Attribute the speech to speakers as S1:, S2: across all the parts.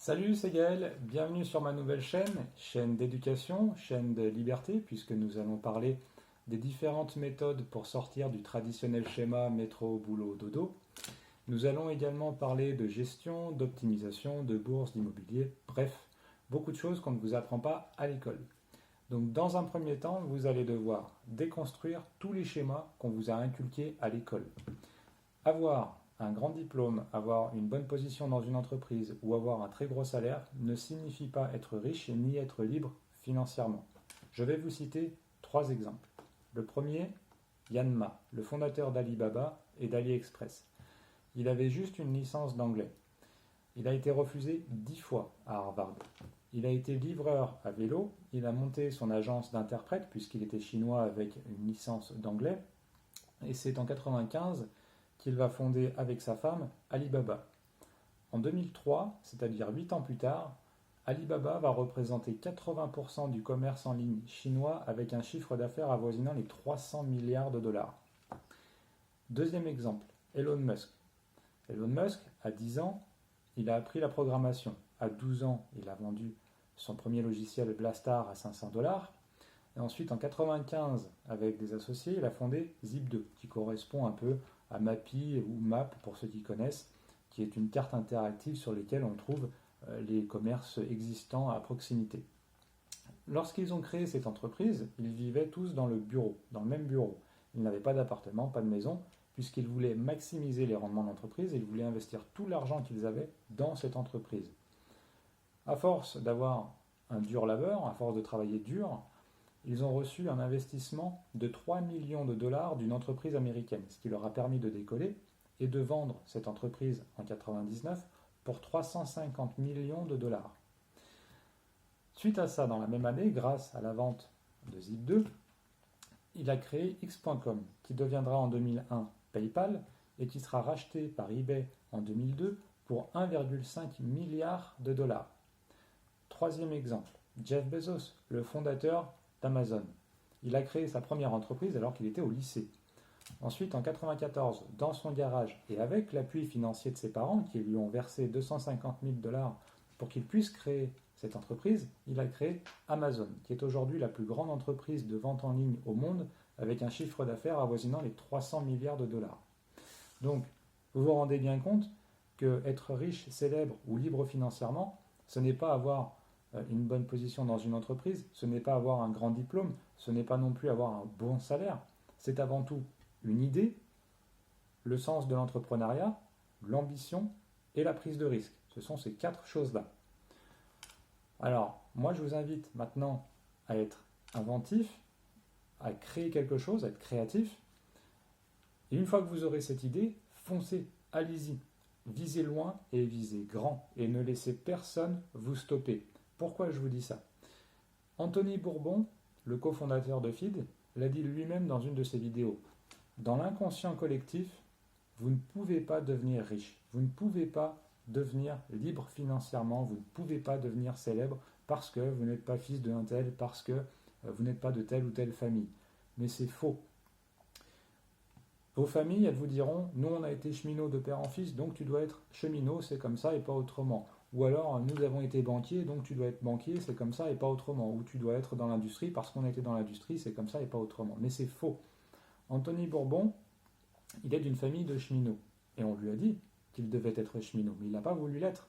S1: Salut, c'est Gaël, bienvenue sur ma nouvelle chaîne, chaîne d'éducation, chaîne de liberté, puisque nous allons parler des différentes méthodes pour sortir du traditionnel schéma métro, boulot, dodo. Nous allons également parler de gestion, d'optimisation, de bourse, d'immobilier, bref, beaucoup de choses qu'on ne vous apprend pas à l'école. Donc dans un premier temps, vous allez devoir déconstruire tous les schémas qu'on vous a inculqués à l'école. Avoir un grand diplôme, avoir une bonne position dans une entreprise ou avoir un très gros salaire ne signifie pas être riche ni être libre financièrement. Je vais vous citer trois exemples. Le premier, Yann Ma, le fondateur d'Alibaba et d'AliExpress. Il avait juste une licence d'anglais. Il a été refusé 10 fois à Harvard. Il a été livreur à vélo, il a monté son agence d'interprète puisqu'il était chinois avec une licence d'anglais. Et c'est en 1995 qu'il va fonder avec sa femme Alibaba. En 2003, c'est-à-dire 8 ans plus tard, Alibaba va représenter 80% du commerce en ligne chinois avec un chiffre d'affaires avoisinant les 300 milliards de dollars. Deuxième exemple, Elon Musk. Elon Musk, à 10 ans, il a appris la programmation. À 12 ans, il a vendu son premier logiciel Blastar à 500 dollars. Et ensuite, en 1995, avec des associés, il a fondé Zip2, qui correspond un peu à Mappy ou Map pour ceux qui connaissent, qui est une carte interactive sur laquelle on trouve les commerces existants à proximité. Lorsqu'ils ont créé cette entreprise, ils vivaient tous dans le bureau, dans le même bureau. Ils n'avaient pas d'appartement, pas de maison, puisqu'ils voulaient maximiser les rendements de l'entreprise et ils voulaient investir tout l'argent qu'ils avaient dans cette entreprise. À force d'avoir un dur labeur, à force de travailler dur, ils ont reçu un investissement de 3 millions de dollars d'une entreprise américaine, ce qui leur a permis de décoller et de vendre cette entreprise en 1999 pour 350 millions de dollars. Suite à ça, dans la même année, grâce à la vente de Zip2, il a créé X.com, qui deviendra en 2001 PayPal et qui sera racheté par eBay en 2002 pour 1,5 milliard de dollars. Troisième exemple, Jeff Bezos, le fondateur d'Amazon. Il a créé sa première entreprise alors qu'il était au lycée. Ensuite, en 1994, dans son garage et avec l'appui financier de ses parents qui lui ont versé 250 000 dollars pour qu'il puisse créer cette entreprise, il a créé Amazon, qui est aujourd'hui la plus grande entreprise de vente en ligne au monde avec un chiffre d'affaires avoisinant les 300 milliards de dollars. Donc, vous vous rendez bien compte que être riche, célèbre ou libre financièrement, ce n'est pas avoir une bonne position dans une entreprise, ce n'est pas avoir un grand diplôme, ce n'est pas non plus avoir un bon salaire, c'est avant tout une idée, le sens de l'entrepreneuriat, l'ambition et la prise de risque. Ce sont ces quatre choses-là. Alors, moi je vous invite maintenant à être inventif, à créer quelque chose, à être créatif. Et une fois que vous aurez cette idée, foncez, allez-y. Visez loin et visez grand et ne laissez personne vous stopper. Pourquoi je vous dis ça? Anthony Bourbon, le cofondateur de FID, l'a dit lui-même dans une de ses vidéos. Dans l'inconscient collectif, vous ne pouvez pas devenir riche, vous ne pouvez pas devenir libre financièrement, vous ne pouvez pas devenir célèbre parce que vous n'êtes pas fils d'un tel, parce que vous n'êtes pas de telle ou telle famille. Mais c'est faux. Vos familles, elles vous diront, nous on a été cheminots de père en fils, donc tu dois être cheminot, c'est comme ça et pas autrement. Ou alors, nous avons été banquiers, donc tu dois être banquier, c'est comme ça et pas autrement. Ou tu dois être dans l'industrie, parce qu'on a été dans l'industrie, c'est comme ça et pas autrement. Mais c'est faux. Anthony Bourbon, il est d'une famille de cheminots. Et on lui a dit qu'il devait être cheminot, mais il n'a pas voulu l'être.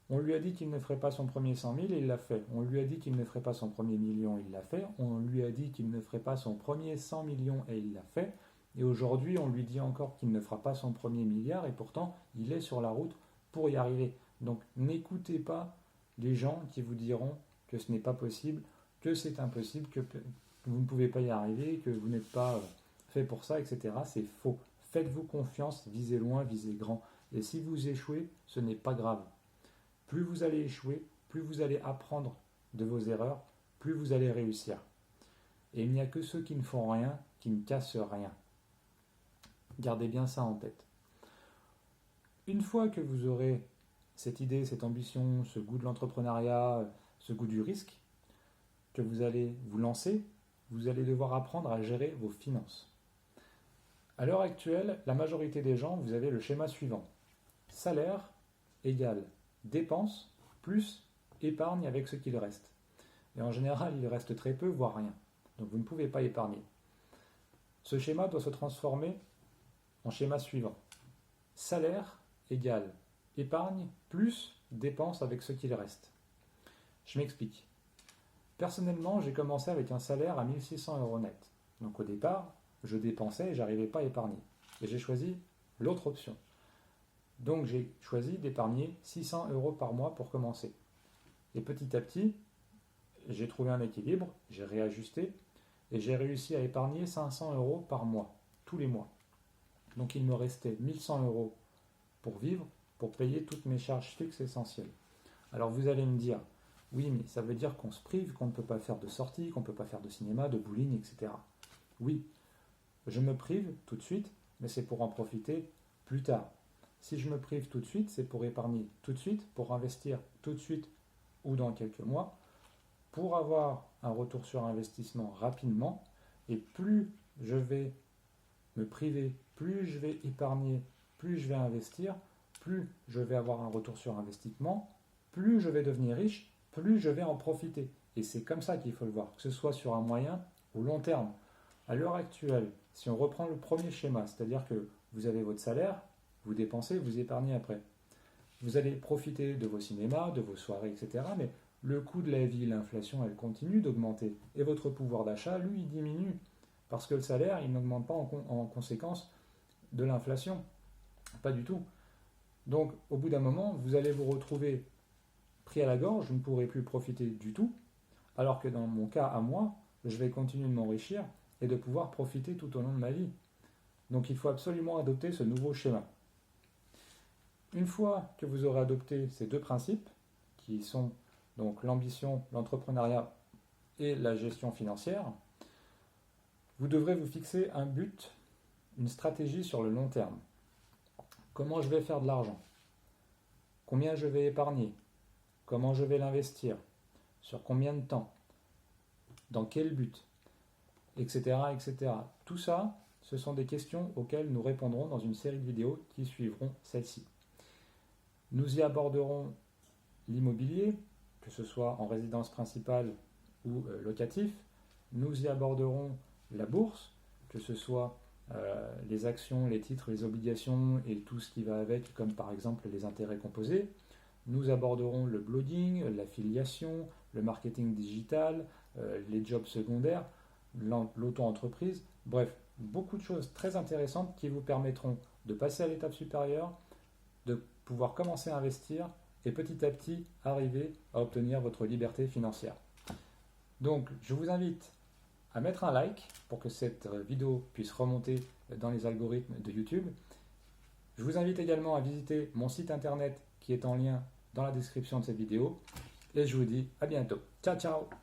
S1: On lui a dit qu'il ne ferait pas son premier 100 000 et il l'a fait. On lui a dit qu'il ne ferait pas son premier million, il l'a fait. On lui a dit qu'il ne ferait pas son premier 100 millions et il l'a fait. Et aujourd'hui, on lui dit encore qu'il ne fera pas son premier milliard et pourtant, il est sur la route pour y arriver. Donc, n'écoutez pas les gens qui vous diront que ce n'est pas possible, que c'est impossible, que vous ne pouvez pas y arriver, que vous n'êtes pas fait pour ça, etc. C'est faux. Faites-vous confiance, visez loin, visez grand. Et si vous échouez, ce n'est pas grave. Plus vous allez échouer, plus vous allez apprendre de vos erreurs, plus vous allez réussir. Et il n'y a que ceux qui ne font rien, qui ne cassent rien. Gardez bien ça en tête. Une fois que vous aurez cette idée, cette ambition, ce goût de l'entrepreneuriat, ce goût du risque, que vous allez vous lancer, vous allez devoir apprendre à gérer vos finances. À l'heure actuelle, la majorité des gens, vous avez le schéma suivant. Salaire égale dépenses plus épargne avec ce qu'il reste. Et en général, il reste très peu, voire rien. Donc vous ne pouvez pas épargner. Ce schéma doit se transformer en schéma suivant. Salaire égale épargne plus dépense avec ce qu'il reste. Je m'explique. Personnellement, j'ai commencé avec un salaire à 1600 euros net. Donc au départ, je dépensais et j'arrivais pas à épargner. Et j'ai choisi l'autre option. Donc j'ai choisi d'épargner 600 euros par mois pour commencer. Et petit à petit, j'ai trouvé un équilibre, j'ai réajusté et j'ai réussi à épargner 500 euros par mois, tous les mois. Donc il me restait 1100 euros pour vivre, pour payer toutes mes charges fixes essentielles. Alors vous allez me dire, oui, mais ça veut dire qu'on se prive, qu'on ne peut pas faire de sortie, qu'on ne peut pas faire de cinéma, de bowling, etc. Oui, je me prive tout de suite, mais c'est pour en profiter plus tard. Si je me prive tout de suite, c'est pour épargner tout de suite, pour investir tout de suite ou dans quelques mois, pour avoir un retour sur investissement rapidement. Et plus je vais me priver, plus je vais épargner, plus je vais investir, plus je vais avoir un retour sur investissement, plus je vais devenir riche, plus je vais en profiter. Et c'est comme ça qu'il faut le voir, que ce soit sur un moyen ou long terme. À l'heure actuelle, si on reprend le premier schéma, c'est-à-dire que vous avez votre salaire, vous dépensez, vous épargnez après. Vous allez profiter de vos cinémas, de vos soirées, etc. Mais le coût de la vie, l'inflation, elle continue d'augmenter. Et votre pouvoir d'achat, lui, il diminue. Parce que le salaire, il n'augmente pas en conséquence de l'inflation. Pas du tout. Donc, au bout d'un moment, vous allez vous retrouver pris à la gorge, vous ne pourrez plus profiter du tout. Alors que dans mon cas à moi, je vais continuer de m'enrichir et de pouvoir profiter tout au long de ma vie. Donc, il faut absolument adopter ce nouveau schéma. Une fois que vous aurez adopté ces deux principes, qui sont donc l'ambition, l'entrepreneuriat et la gestion financière, vous devrez vous fixer un but, une stratégie sur le long terme. Comment je vais faire de l'argent? Combien je vais épargner? Comment je vais l'investir? Sur combien de temps? Dans quel but? Etc., etc. Tout ça, ce sont des questions auxquelles nous répondrons dans une série de vidéos qui suivront celle-ci. Nous y aborderons l'immobilier, que ce soit en résidence principale ou locatif. Nous y aborderons la bourse, que ce soit les actions, les titres, les obligations et tout ce qui va avec, comme par exemple les intérêts composés. Nous aborderons le blogging, l'affiliation, le marketing digital, les jobs secondaires, l'auto-entreprise. Bref, beaucoup de choses très intéressantes qui vous permettront de passer à l'étape supérieure, de pouvoir commencer à investir et petit à petit arriver à obtenir votre liberté financière. Donc, je vous invite à mettre un like pour que cette vidéo puisse remonter dans les algorithmes de YouTube. Je vous invite également à visiter mon site internet qui est en lien dans la description de cette vidéo. Et je vous dis à bientôt. Ciao, ciao!